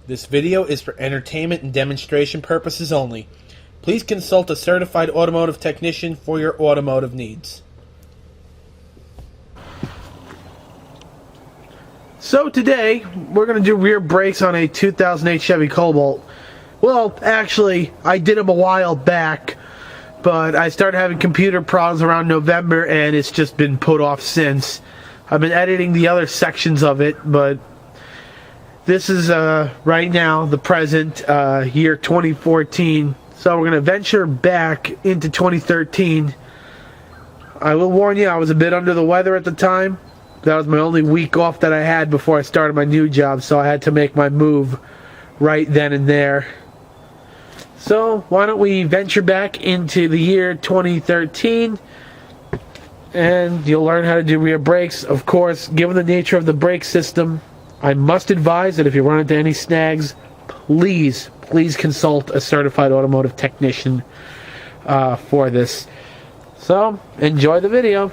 This video is for entertainment and demonstration purposes only. Please consult a certified automotive technician for your automotive needs. So today, we're going to do rear brakes on a 2008 Chevy Cobalt. Well, actually, I did them a while back, but I started having computer problems around November, and it's just been put off since. I've been editing the other sections of it, but this is right now, the present, year 2014. So we're going to venture back into 2013. I will warn you, I was a bit under the weather at the time. That was my only week off that I had before I started my new job, so I had to make my move right then and there. So why don't we venture back into the year 2013, and you'll learn how to do rear brakes. Of course, given the nature of the brake system, I must advise that if you run into any snags, please consult a certified automotive technician for this. So, enjoy the video.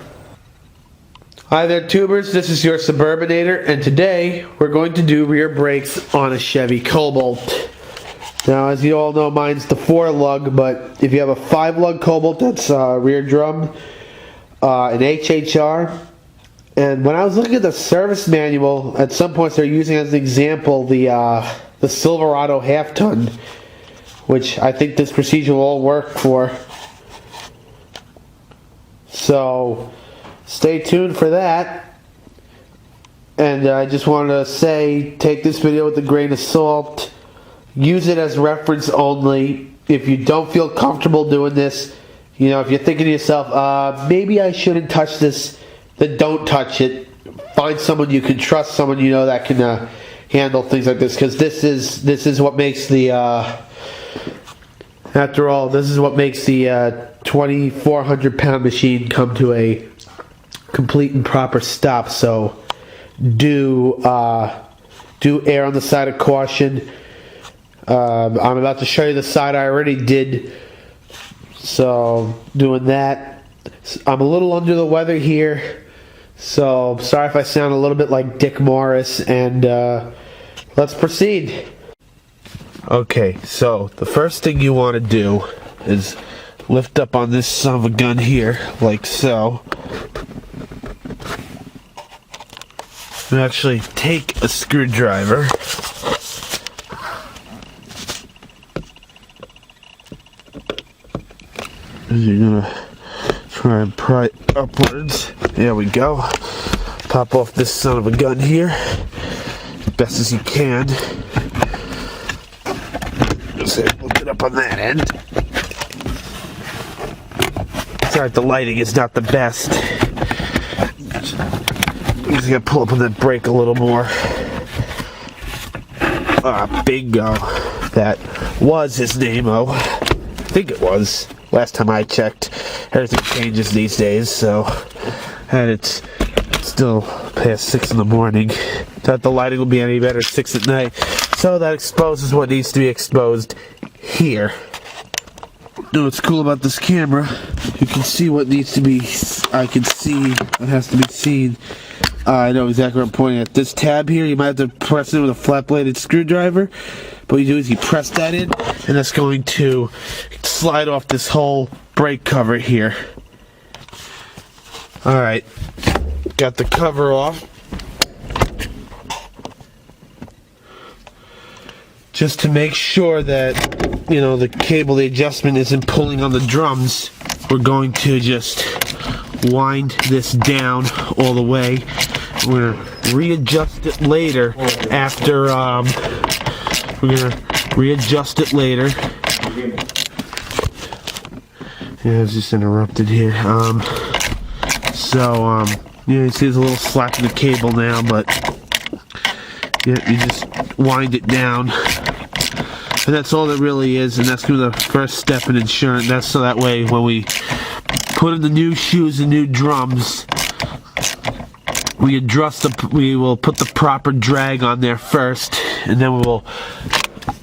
Hi there, tubers. This is your Suburbanator, and today we're going to do rear brakes on a Chevy Cobalt. Now, as you all know, mine's the 4-lug, but if you have a 5-lug Cobalt, that's rear drum, an HHR. And when I was looking at the service manual, at some points they're using as an example the Silverado half-ton, which I think this procedure will all work for. So stay tuned for that. And I just wanted to say, take this video with a grain of salt. Use it as reference only. If you don't feel comfortable doing this, you know, if you're thinking to yourself, maybe I shouldn't touch this, then don't touch it. Find someone you can trust, someone you know that can handle things like this, because this is what makes the after all, this is what makes the 2,400-pound machine come to a complete and proper stop. So do err on the side of caution. I'm about to show you the side I already did, so doing that. I'm a little under the weather here, so sorry if I sound a little bit like Dick Morris, and let's proceed. Okay, so the first thing you want to do is lift up on this son of a gun here, like so. And actually take a screwdriver. You're gonna try and pry it upwards. There we go. Pop off this son of a gun here as best as you can. Just look it up on that end. Sorry, the lighting is not the best. I'm just gonna pull up on that brake a little more. Bingo. That was his name-o. I think it was. Last time I checked. Everything changes these days, so. And it's still past 6 in the morning. Thought the lighting would be any better at 6 at night. So that exposes what needs to be exposed here. Now what's cool about this camera, you can see what needs to be, I can see what has to be seen. I know exactly what I'm pointing at. This tab here, you might have to press it with a flat-bladed screwdriver. But what you do is you press that in, and that's going to slide off this whole brake cover here. Alright, got the cover off. Just to make sure that, you know, the cable, the adjustment isn't pulling on the drums, we're going to just wind this down all the way. We're going to readjust it later after, we're going to readjust it later. Yeah, I was just interrupted here. Yeah, you see there's a little slack in the cable now, but yeah, you just wind it down. And that's all that really is, and that's going to be the first step in insurance. That's so that way when we put in the new shoes and new drums, we will put the proper drag on there first, and then we will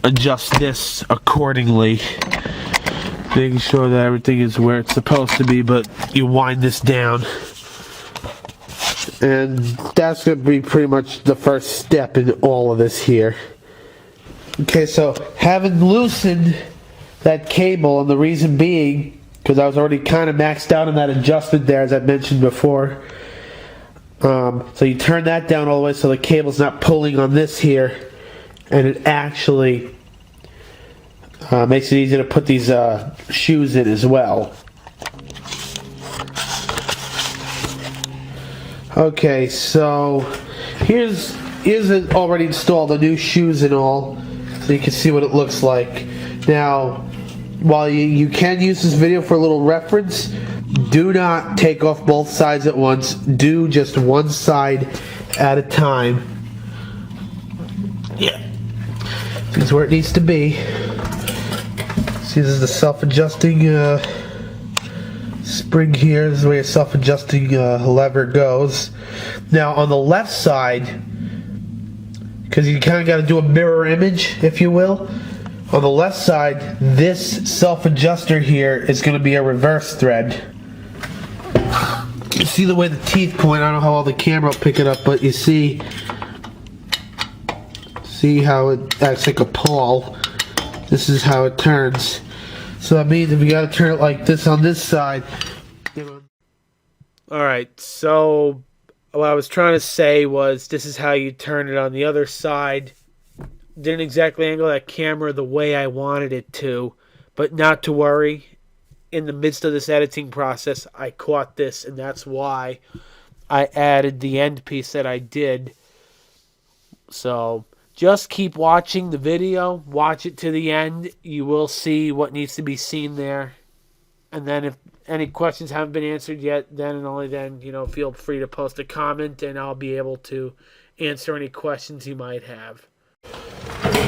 adjust this accordingly, making sure that everything is where it's supposed to be. But you wind this down, and that's going to be pretty much the first step in all of this here. Okay, so having loosened that cable, and the reason being, because I was already kind of maxed out on that adjustment there, as I mentioned before. So you turn that down all the way so the cable's not pulling on this here, and it actually makes it easy to put these shoes in as well. Okay, so here's it already installed, the new shoes and all, so you can see what it looks like. Now, while you can use this video for a little reference, do not take off both sides at once. Do just one side at a time. Yeah, this is where it needs to be. See, this is the self-adjusting spring here. This is where your self-adjusting lever goes. Now on the left side, because you kind of got to do a mirror image, if you will. On the left side, this self-adjuster here is going to be a reverse thread. You see the way the teeth point. I don't know how well the camera will pick it up, but you see how it acts like a pawl. This is how it turns. So that means if you got to turn it like this on this side. Alright, so what I was trying to say was this is how you turn it on the other side. Didn't exactly angle that camera the way I wanted it to, but not to worry. In the midst of this editing process, I caught this, and that's why I added the end piece that I did. So just keep watching the video. Watch it to the end. You will see what needs to be seen there. And then if any questions haven't been answered yet, then and only then, feel free to post a comment, and I'll be able to answer any questions you might have.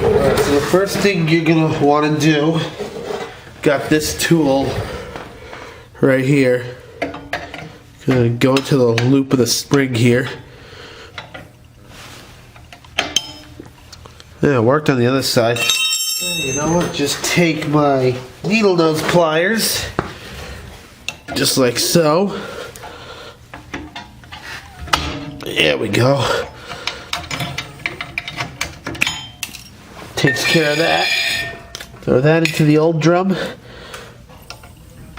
Alright, so the first thing you're going to want to do, got this tool right here. Going to go into the loop of the spring here. Yeah, it worked on the other side. You know what? Just take my needle nose pliers, just like so. There we go. Takes care of that. Throw that into the old drum.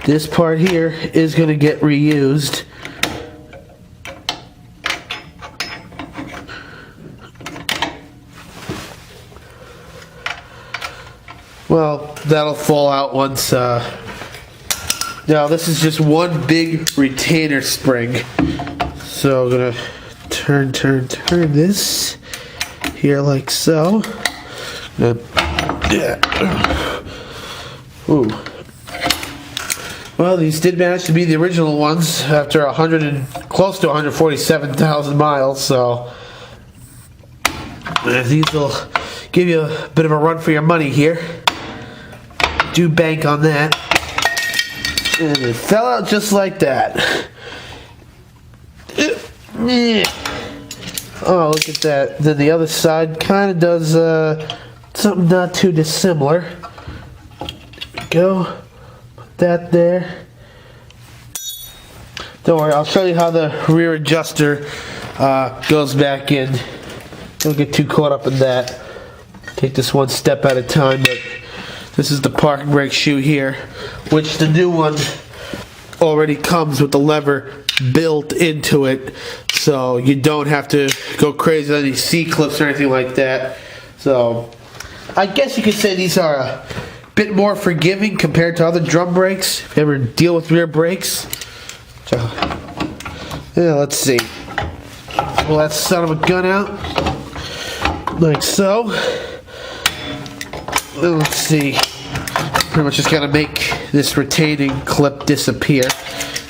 This part here is going to get reused. Well, that'll fall out once. Now this is just one big retainer spring. So I'm going to turn this here like so. Ooh. Well, these did manage to be the original ones after close to 147,000 miles, so these will give you a bit of a run for your money here. Do bank on that. And it fell out just like that. Oh, look at that. Then the other side kind of does something not too dissimilar. There we go. Put that there. Don't worry, I'll show you how the rear adjuster goes back in. Don't get too caught up in that. Take this one step at a time, but this is the parking brake shoe here, which the new one already comes with the lever built into it, so you don't have to go crazy on any C-clips or anything like that. So I guess you could say these are a bit more forgiving compared to other drum brakes, if you ever deal with rear brakes. So, yeah, let's see. Pull that son of a gun out, like so. Let's see. Pretty much just gotta make this retaining clip disappear.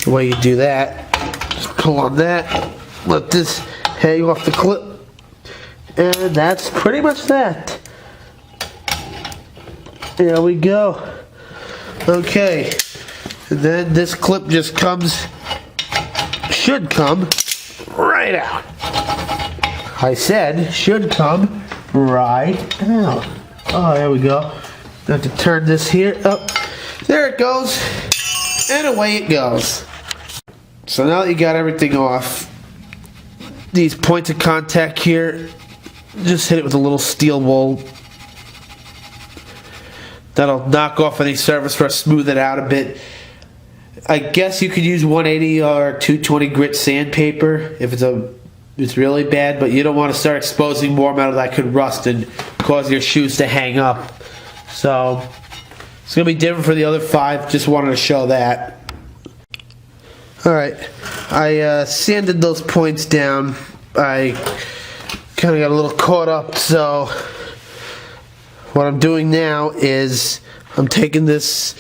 The way you do that, just pull on that, let this hang off the clip, and that's pretty much that. There we go. Okay, and then this clip just should come right out. I said should come right out. Oh, there we go. I have to turn this here up. There it goes. And away it goes. So now that you got everything off, these points of contact here, just hit it with a little steel wool That'll knock off any surface or smooth it out a bit. I guess you could use 180 or 220 grit sandpaper if it's really bad, but you don't want to start exposing more metal that could rust and cause your shoes to hang up. So it's going to be different for the other 5. Just wanted to show that. Alright, I sanded those points down. I kind of got a little caught up, so what I'm doing now is I'm taking this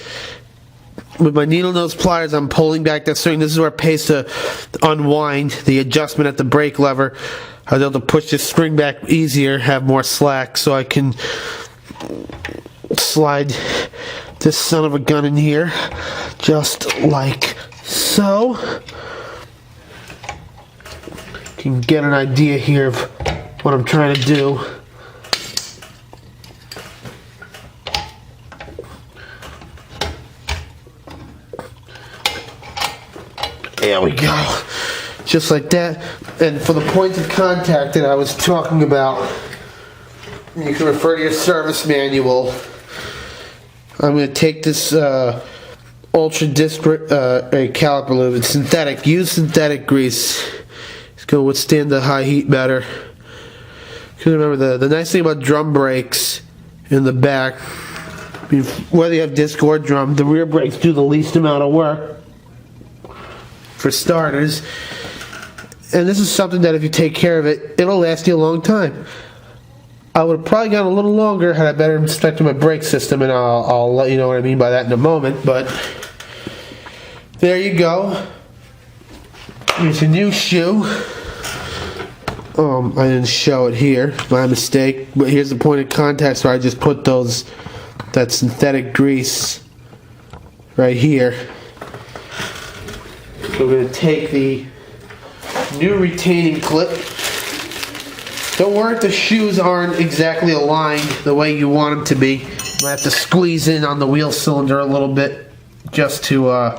with my needle nose pliers. I'm pulling back that string. This is where it pays to unwind the adjustment at the brake lever. I was able to push this string back easier, have more slack, so I can slide this son of a gun in here just like so. You can get an idea here of what I'm trying to do. There we go. Just like that. And for the points of contact that I was talking about, you can refer to your service manual. I'm going to take this ultra disc caliper lube. It's synthetic. Use synthetic grease. It's going to withstand the high heat better. Because remember, the nice thing about drum brakes in the back, I mean, whether you have disc or drum, the rear brakes do the least amount of work, for starters. And this is something that if you take care of it, it'll last you a long time. I would have probably gone a little longer had I better inspected my brake system, and I'll let you know what I mean by that in a moment. But there you go. Here's a new shoe. I didn't show it here, my mistake. But here's the point of contact, so I just put that synthetic grease right here. So we're going to take the new retaining clip. Don't worry if the shoes aren't exactly aligned the way you want them to be. You might have to squeeze in on the wheel cylinder a little bit just to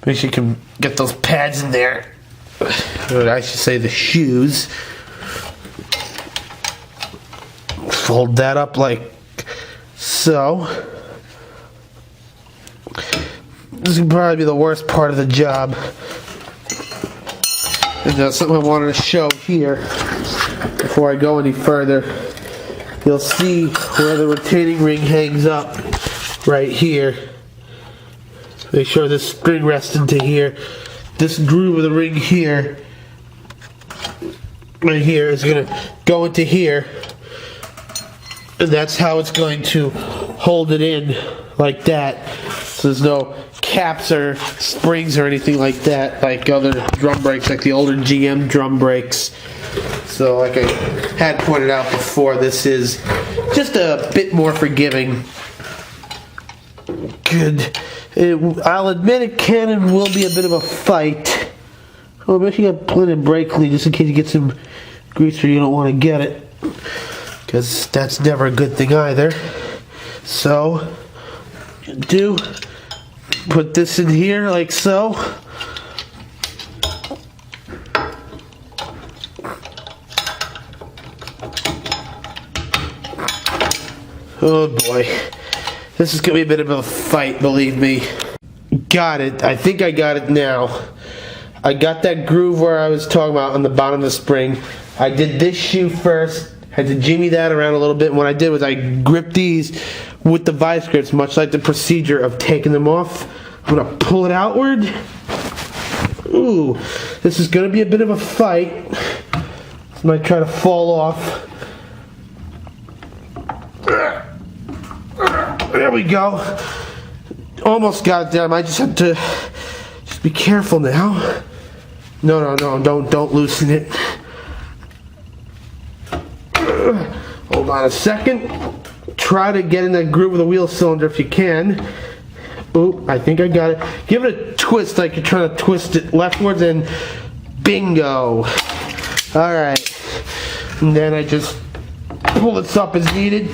make sure you can get those pads in there. Or I should say the shoes. Fold that up like so. This will probably be the worst part of the job. And that's something I wanted to show here before I go any further. You'll see where the retaining ring hangs up right here. Make sure this spring rests into here. This groove of the ring here, right here, is going to go into here. And that's how it's going to hold it in like that. So there's no caps or springs or anything like that, like other drum brakes, like the older GM drum brakes. So like I had pointed out before, this is just a bit more forgiving. Good. I'll admit it can and will be a bit of a fight. Oh, make sure you got plenty of brake clean just in case you get some grease or you don't want to get it, because that's never a good thing either. So put this in here like so. Oh boy, this is gonna be a bit of a fight, believe me. Got it. I think I got it now. I got that groove where I was talking about on the bottom of the spring. I did this shoe first, had to jimmy that around a little bit, and what I did was I gripped these with the vice grips, much like the procedure of taking them off. I'm gonna pull it outward. Ooh, this is gonna be a bit of a fight. This might try to fall off. There we go. Almost got it there. I might just have to just be careful now. No, don't loosen it. Hold on a second. Try to get in that groove of the wheel cylinder if you can. Oop, I think I got it. Give it a twist like you're trying to twist it leftwards, and bingo. Alright. And then I just pull this up as needed.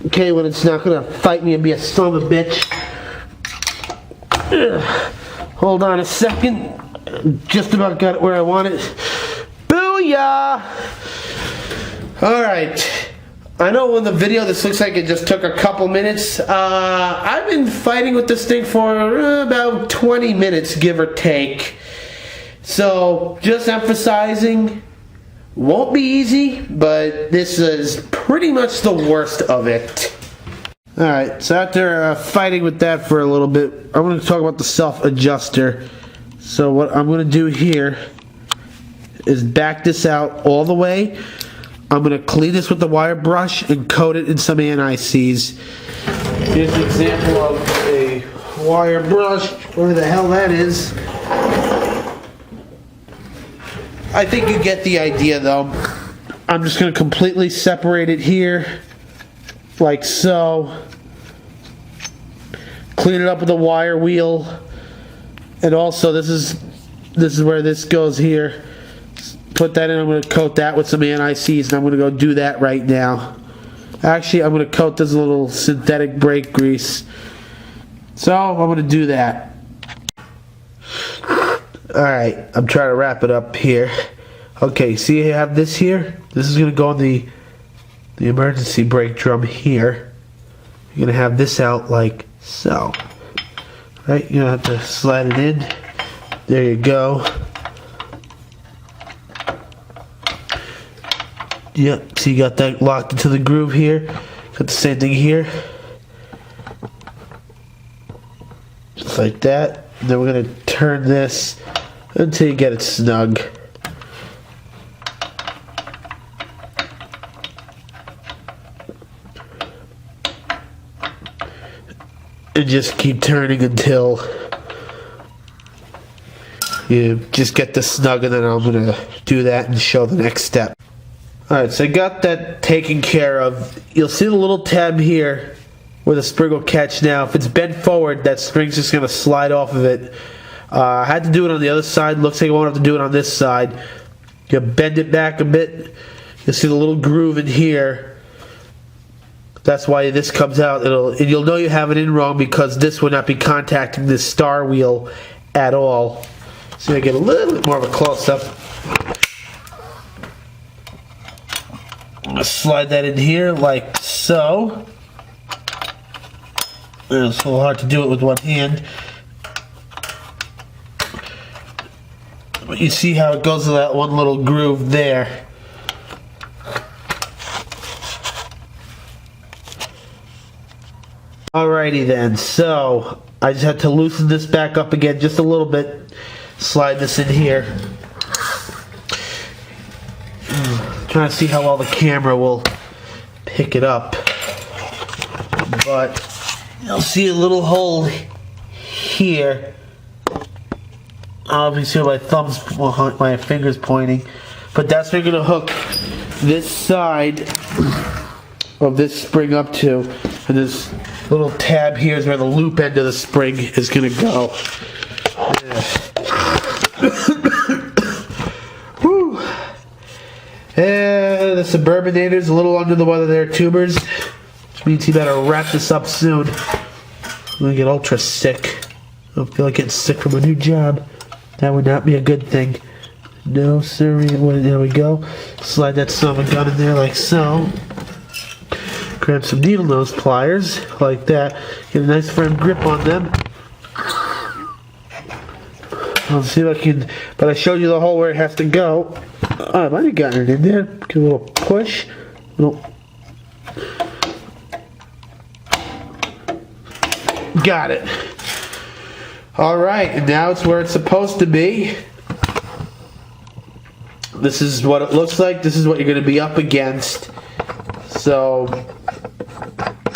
Okay, when it's not going to fight me and be a son of a bitch. Hold on a second. Just about got it where I want it. Booyah! Alright. I know in the video this looks like it just took a couple minutes. I've been fighting with this thing for about 20 minutes, give or take. So, just emphasizing, won't be easy, but this is pretty much the worst of it. Alright, so after fighting with that for a little bit, I'm going to talk about the self-adjuster. So what I'm going to do here is back this out all the way. I'm going to clean this with the wire brush and coat it in some anti-seize. Here's an example of a wire brush, whatever the hell that is. I think you get the idea though. I'm just going to completely separate it here, like so. Clean it up with a wire wheel. And also this is where this goes here. Put that in. I'm going to coat that with some anti-seize, and I'm going to go do that right now. Actually, I'm going to coat this little synthetic brake grease. So I'm going to do that. Alright, I'm trying to wrap it up here. Okay, see I have this here? This is going to go on the emergency brake drum here. You're going to have this out like so. Right, you're going to have to slide it in. There you go. Yep, so you got that locked into the groove here. Got the same thing here. Just like that. And then we're going to turn this until you get it snug. And just keep turning until you just get this snug, and then I'm going to do that and show the next step. Alright, so I got that taken care of. You'll see the little tab here where the spring will catch now. If it's bent forward, that spring's just going to slide off of it. I had to do it on the other side. Looks like I won't have to do it on this side. You bend it back a bit. You'll see the little groove in here. That's why this comes out. And you'll know you have it in wrong because this would not be contacting this star wheel at all. So I get a little bit more of a close-up. Slide that in here like so. It's a little hard to do it with one hand. But you see how it goes to that one little groove there. Alrighty then, so I just had to loosen this back up again just a little bit. Slide this in here. Trying to see how well the camera will pick it up, but you'll see a little hole here. You see my thumbs, my fingers pointing, but that's where you're going to hook this side of this spring up to, and this little tab here is where the loop end of the spring is going to go. The Suburbanator's a little under the weather there, tubers, which means he better wrap this up soon. I'm gonna get ultra sick. I don't feel like getting sick from a new job. That would not be a good thing. No, sir. There we go. Slide that son of a gun in there like so. Grab some needle nose pliers like that. Get a nice firm grip on them. I'll see if I can, but I showed you the hole where it has to go. I might have gotten it in there. Give a little push. Got it. Alright, and now it's where it's supposed to be. This is what it looks like. This is what you're going to be up against. So,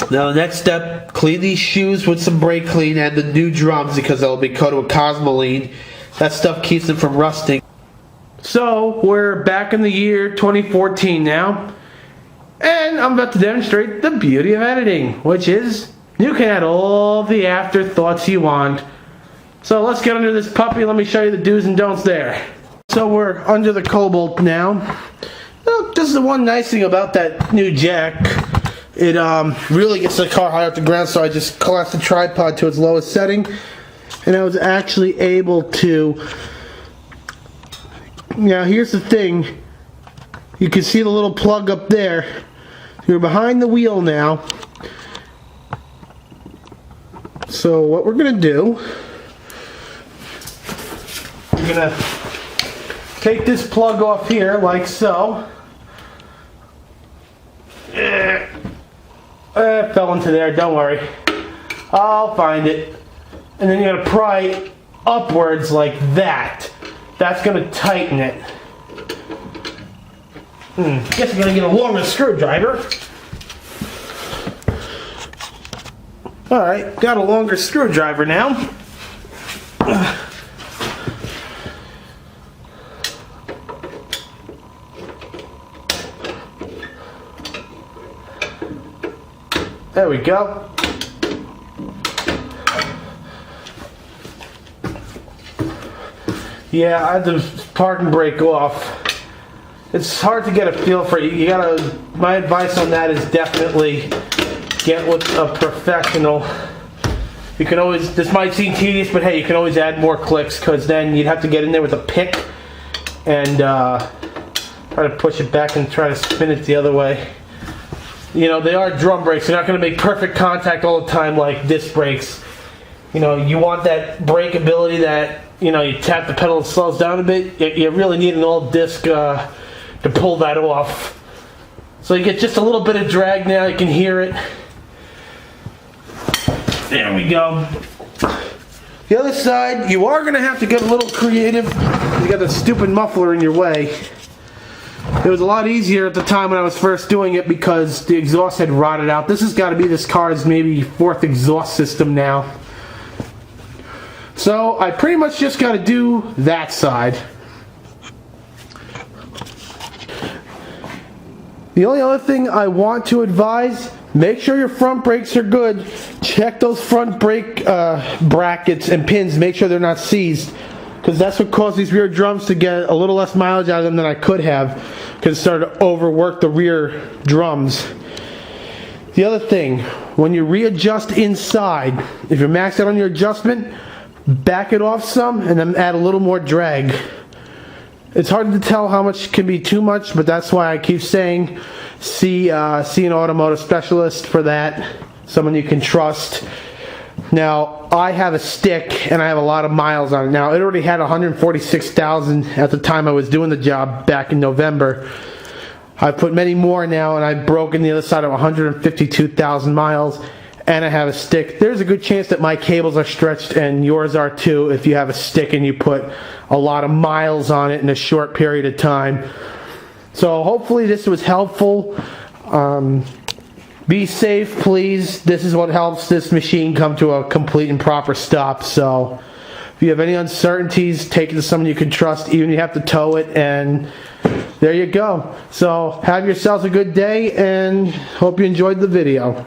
now the next step, clean these shoes with some brake clean and the new drums because they'll be coated with Cosmoline. That stuff keeps them from rusting. So, we're back in the year 2014 now, and I'm about to demonstrate the beauty of editing, which is you can add all the afterthoughts you want. So let's get under this puppy. Let me show you the do's and don'ts there. So we're under the Cobalt now. Well, this is the one nice thing about that new jack. It really gets the car high off the ground, so I just collapsed the tripod to its lowest setting, and I was actually able to. Now here's the thing, you can see the little plug up there. You're behind the wheel now. So what we're going to do, we're going to take this plug off here like so. It fell into there, don't worry. I'll find it. And then you're going to pry it upwards like that. That's going to tighten it. Guess I'm going to get a longer screwdriver. Alright, got a longer screwdriver now. There we go. Yeah, I had the parking brake off. It's hard to get a feel for it. You gotta, my advice on that is definitely get with a professional. You can always, this might seem tedious, but hey, you can always add more clicks, because then you'd have to get in there with a pick and try to push it back and try to spin it the other way. You know, they are drum brakes. They're not going to make perfect contact all the time like disc brakes. You know, you want that brake ability that, you know, you tap the pedal and it slows down a bit. You really need an old disc to pull that off. So you get just a little bit of drag now. You can hear it. There we go. The other side, you are going to have to get a little creative. You got the stupid muffler in your way. It was a lot easier at the time when I was first doing it because the exhaust had rotted out. This has got to be this car's maybe 4th exhaust system now. So I pretty much just got to do that side. The only other thing I want to advise, make sure your front brakes are good. Check those front brake brackets and pins. Make sure they're not seized, because that's what caused these rear drums to get a little less mileage out of them than I could have, because it started to overwork the rear drums. The other thing, when you readjust inside, if you're maxed out on your adjustment, back it off some and then add a little more drag. It's hard to tell how much can be too much, but that's why I keep saying see an automotive specialist for that, someone you can trust. Now, I have a stick and I have a lot of miles on it. Now, it already had 146,000 at the time I was doing the job back in November. I've put many more now, and I've broken the other side of 152,000 miles, and I have a stick. There's a good chance that my cables are stretched, and yours are too, if you have a stick and you put a lot of miles on it in a short period of time. So hopefully this was helpful. Be safe, please. This is what helps this machine come to a complete and proper stop. So if you have any uncertainties, take it to someone you can trust, even if you have to tow it, and there you go. So have yourselves a good day, and hope you enjoyed the video.